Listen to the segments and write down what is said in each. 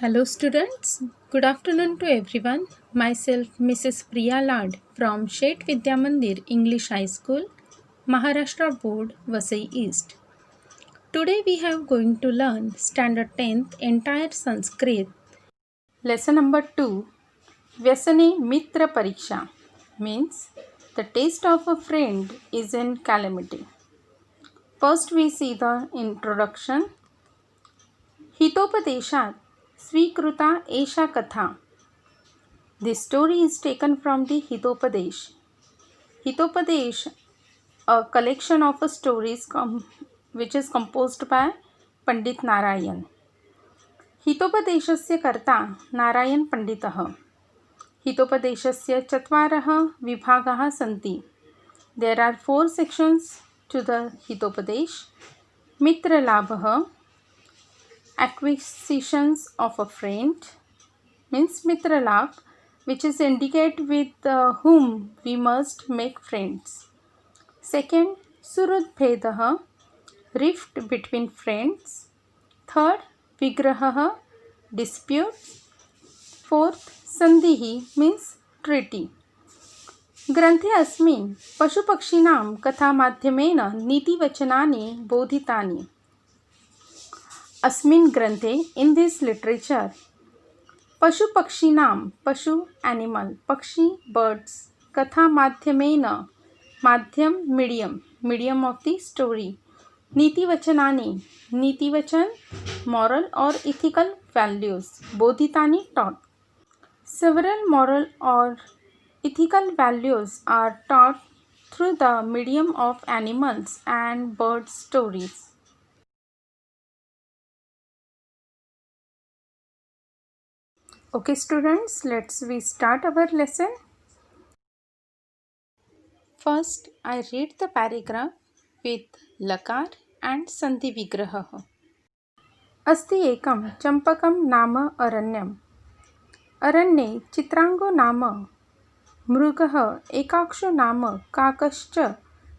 Hello students, good afternoon to everyone. Myself Mrs. Priya Lad from Shet Vidya Mandir English High School, Maharashtra Board, Vasai East. Today we are going to learn Standard 10th entire Sanskrit. Lesson number 2, Vyasane Mitra Pariksha means the taste of a friend is in calamity. First we see the introduction. Hitopadeshat Svikruta Esha Katha. This story is taken from the Hitopadesh. Hitopadesh, a collection of stories which is composed by Pandit Narayan. हितोपदेशस्य कर्ता नारायण पंडितः. हितोपदेशस्य चत्वारः विभागाः सन्ति. There are 4 sections to the Hitopadesha. मित्रलाभः, acquisitions of a friend means mitralabh, which is indicate with whom we must make friends. Second, surudbhedah, rift between friends. Third, vigrahah, disputes. Fourth, sandhihi means treaty. ग्रंथे अस्मिन् पशुपक्षिणां कथामाध्यमेन नीतिवचनानि बोधितानि. अस्मिन् ग्रंथे, in this literature, पशु पक्षिणाम, पशु animal, पक्षी birds, कथा माध्यमेन, माध्यम medium of the story, नीतिवचनानि, नीतिवचन, मॉरल और इथिकल वैल्यूज, बोधितानि टॉट. सेवरल मॉरल और ethical values are taught through the medium of animals and bird stories. Okay students, let's we start our lesson. First, I read the paragraph with lakar and sandhi vigrahah. अस्ति एकं चम्पकं नाम अरण्यम्. अरण्ये चित्रांगो नाम मृगः, एकाक्षो नाम काकश्च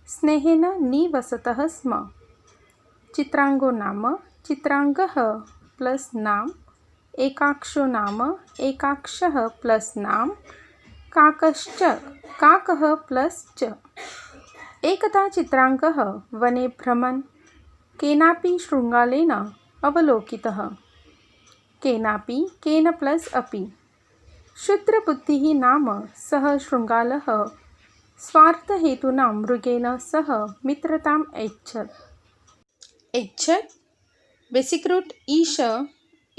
स्नेहेन निवसतः स्म. चित्रांगो नाम चित्रांगः प्लस नाम, एकाक्षो नाम एकाक्षः प्लस नाम, काकश्च काकः प्लस च. एकदा चित्रांगः वने भ्रमन् केनापि शृङ्गालेन अवलोकितः. केनापि केन प्लस अपि. क्षुद्रबुद्धिः नाम सः शृङ्गालः स्वार्थहेतुना मृगेण सह मित्रताम् ऐच्छत्. ऐच्छत् बेसिक रूट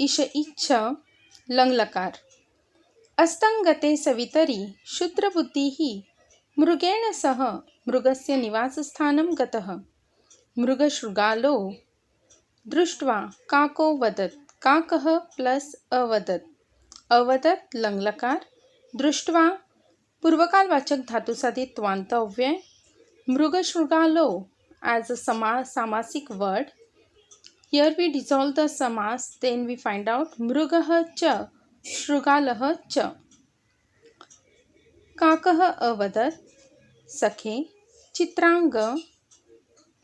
ईश इच्छ लङ्लकार. अस्तङ्गते सवितरि क्षुद्रबुद्धिः मृगेण सह मृगस्य निवासस्थानं गतः. मृगशृगालो दृष्ट्वा काको वदत्. काकः प्लस अवदत्. अवदत् लङ्लकार. दृष्ट्वा पूर्वकालवाचक धातुसाधित अव्यय. मृगशृगालो as a samasic word. Here we dissolve the samas, then we find out mrugah cha, shrugalah cha. Kakah avadat. सखे चित्रांग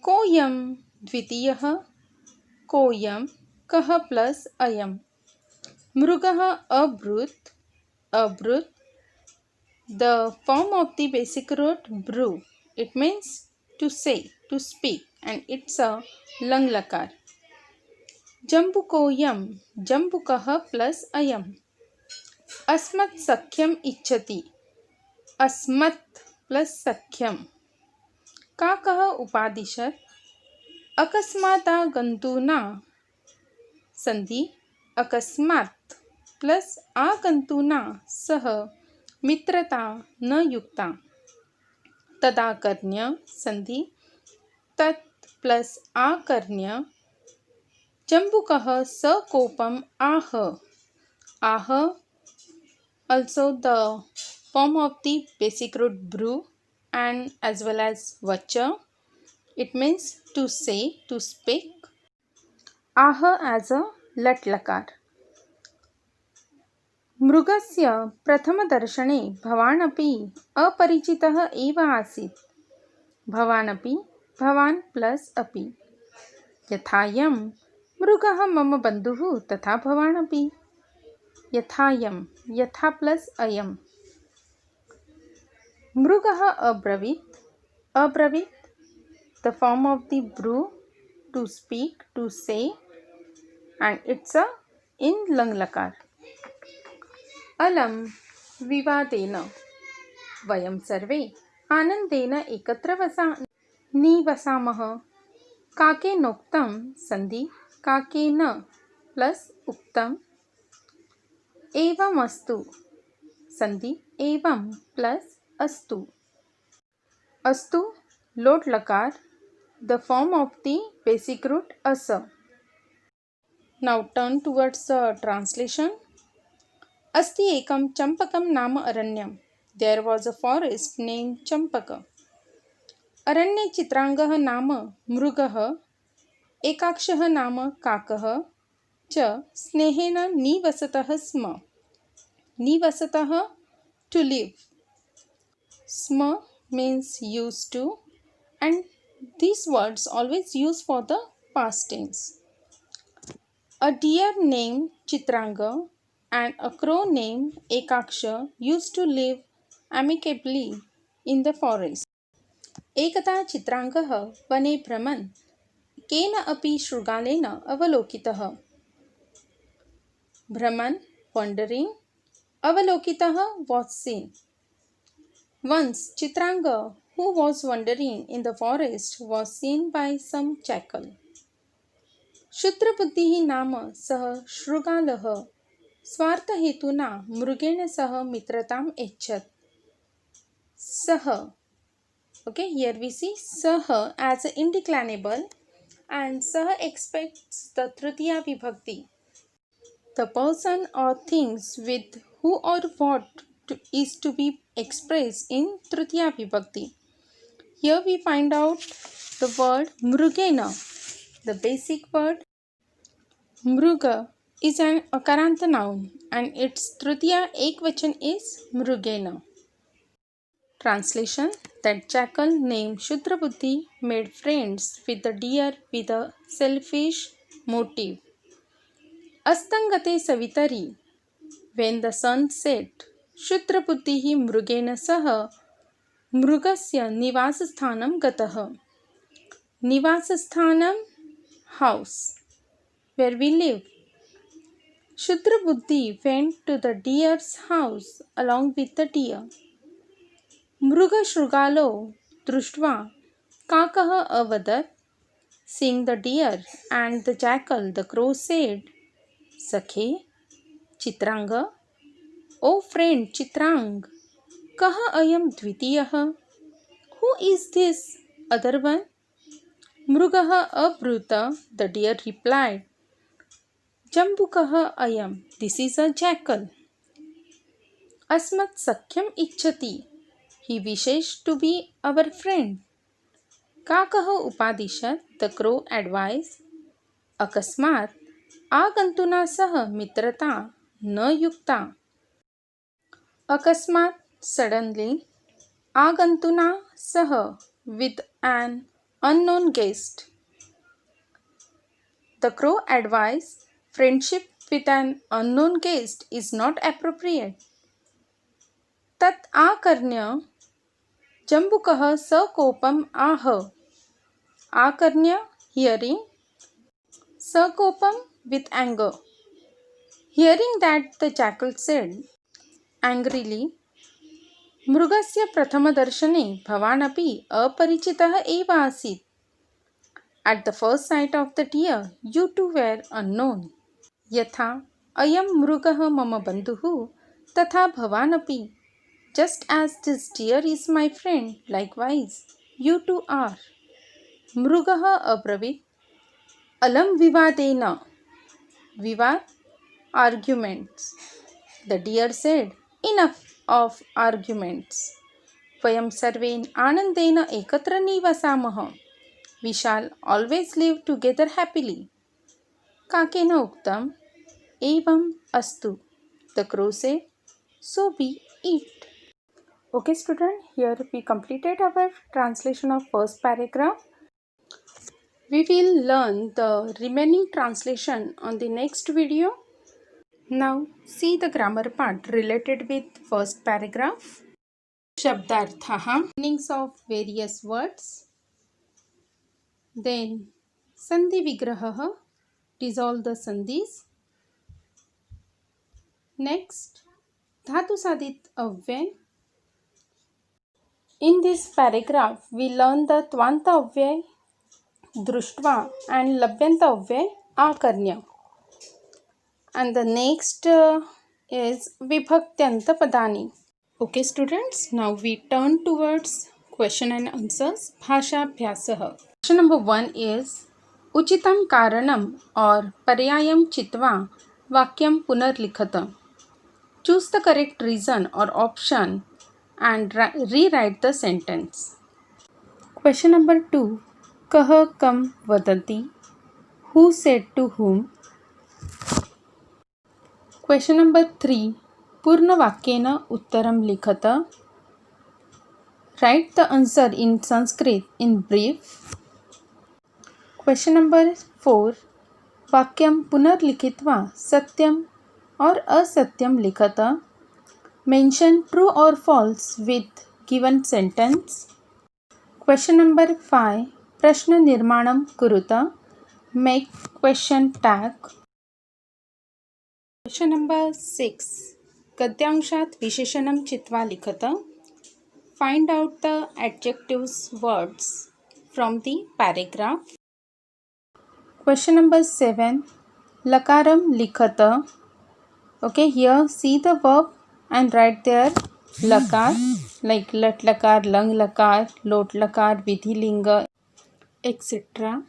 कोयम द्वितीयः. कोयम कः प्लस अयम. मृगः अब्रूत. अब्रूत. The form of the basic root bru. It means to say, to speak, and it's a lang lakar. जम्बुकोयम. जम्बुकः plus अयम. अस्मत् सख्यम इच्छति. अस्मत् प्लस सख्यम. काकः उपादिशत्. अकस्मादागन्तुना. संधि अकस्मात् प्लस आगन्तुना सह मित्रता न युक्ता. तदाकर्ण्य संधि तत् प्लस आकर्ण्य. जम्बुकः सकोपम आह. आह also the form of the basic root bru and as well as vacha. It means to say, to speak. Ah as a lat lakar. मृगस्य प्रथमदर्शने भवान् अपि अपरिचितः एव आसीत्. भवान् अपि, भवान् प्लस अपि. यथायं मृगः मम बन्धुः तथा भवान् अपि. यथायम, यथा प्लस अयम. मृगः अब्रवीत, अब्रवीत, the form of the brew, to speak, to say, and it's a in lang lakar. अलं विवादेन वयं सर्वे आनंदेन एकत्र निवसामः. काकेनोक्तं संधि काकेन प्लस उक्तम. एवमस्तु संधि एवं प्लस अस्तु. अस्तु लोट लकार, the form of the basic root asa. Now turn towards translation. अस्ति एकं चम्पकं नाम अरण्यम. There was a forest named Champak. अरण्ये चित्रांगः नाम मृगः, एकाक्षः नाम काकः च स्नेहेन निवसतः स्म. निवसतः to live. Sm means used to, and these words always used for the past tense. A deer named Chitranga and a crow named Ekaksha used to live amicably in the forest. एकदा चित्रांगः वने भ्रमन् केन अपि शृगालेन अवलोकितः. भ्रमन् wandering, अवलोकितः was seen. Once Chitranga, who was wandering in the forest, was seen by some jackal. क्षुद्रबुद्धिः नाम सः शृगालः स्वार्थहेतुना मृगेण सह मित्रताम् ऐच्छत्. सः, okay, here we see सः as an indeclinable and सः expects the tritiya vibhakti. The person or things with who or what is to be expressed in tritiya vibhakti. Here we find out the word mrugena. The basic word mruga is an akaranta noun and its tritiya ekvachan is mrugena. Translation: that jackal named Shudrabuddhi made friends with the deer with a selfish motive. Astangate savitari, when the sun set, Shudrabuddhihi mrugena saha mrugasya nivasasthanam gatah. Nivasasthanam, house, where we live. Shudrabuddhi went to the deer's house along with the deer. Mruga Shrugalo Drushtva Kakah avadat. Seeing the deer and the jackal, the crow said, Sakhe, Chitranga, O friend Chitrang, Kaha ayam dvitiyaha? Who is this other one? Mrugaha abruta, the deer replied, Jambukaha ayam, this is a jackal. Asmat sakyam ichchati, he wishes to be our friend. Kakaha upadishat, the crow advised, Akasmat, agantuna saha mitrata na yukta. Akasmat, suddenly, agantuna saha, with an unknown guest. The crow advised, friendship with an unknown guest is not appropriate. Tat akarnya Jambukah sakopam aha. Akarnya, hearing, sakopam, with anger. Hearing that, the jackal said angrily, Mrugasya prathama darshane bhavanapi aparichitah eva asit. At the first sight of the deer, you too were unknown. Yatha ayam mrugah mama bandhuhu tatha bhavanapi. Just as this deer is my friend, likewise you too are. Mrugaha abravit alam vivadena. Vivad, arguments. The deer said, enough of arguments. Vayam sarven anandena ekatra nivasamaha. We shall always live together happily. Kakena uktam evam astu. The crow said, so be it. Okay student, here we completed our translation of first paragraph. We will learn the remaining translation on the next video. Now see the grammar part related with first paragraph. Shabdarthaha, meanings of various words. Then Sandhi Vigraha, dissolve the sandhis. Next, Dhatu Sadit Avyay. In this paragraph, we learn the Tvanta Avyay, Drushtva and Labhyanta Avyay Akarnya. And the next is Vibhaktiyanta Padani. Okay students, now we turn towards question and answers. Bhasha Bhyasaha. Question number 1 is Uchitam Karanam or Paryayam Chitva Vakyam Punarlikhata. Choose the correct reason or option and rewrite the sentence. Question number 2. Kaha kam vadati. Who said to whom? Question number 3. Purna vakyena uttaram likhata. Write the answer in Sanskrit in brief. Question number 4. Vakyam punarlikhitva satyam or asatyam likhata. Mention true or false with given sentence. Question number 5. Prashna nirmanam kuruta. Make question tag. Question number 6. Gadyangshat visheshanam chitva likhata. Find out the adjectives words from the paragraph. Question number 7. Lakaram likhata. Okay, here see the verb and write there lakar like lat lakar, lang lakar, lot lakar, vidhilinga, etc.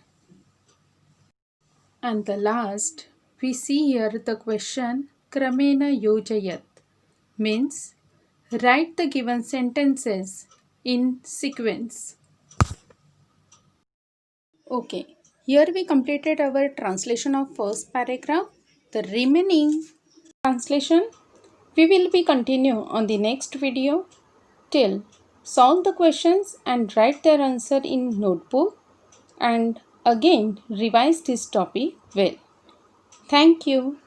And the last, we see here the question Kramena yojayat means write the given sentences in sequence. Okay, here we completed our translation of first paragraph. The remaining translation we will be continue on the next video. Till solve the questions and write their answer in notebook and again revise this topic well. Thank you.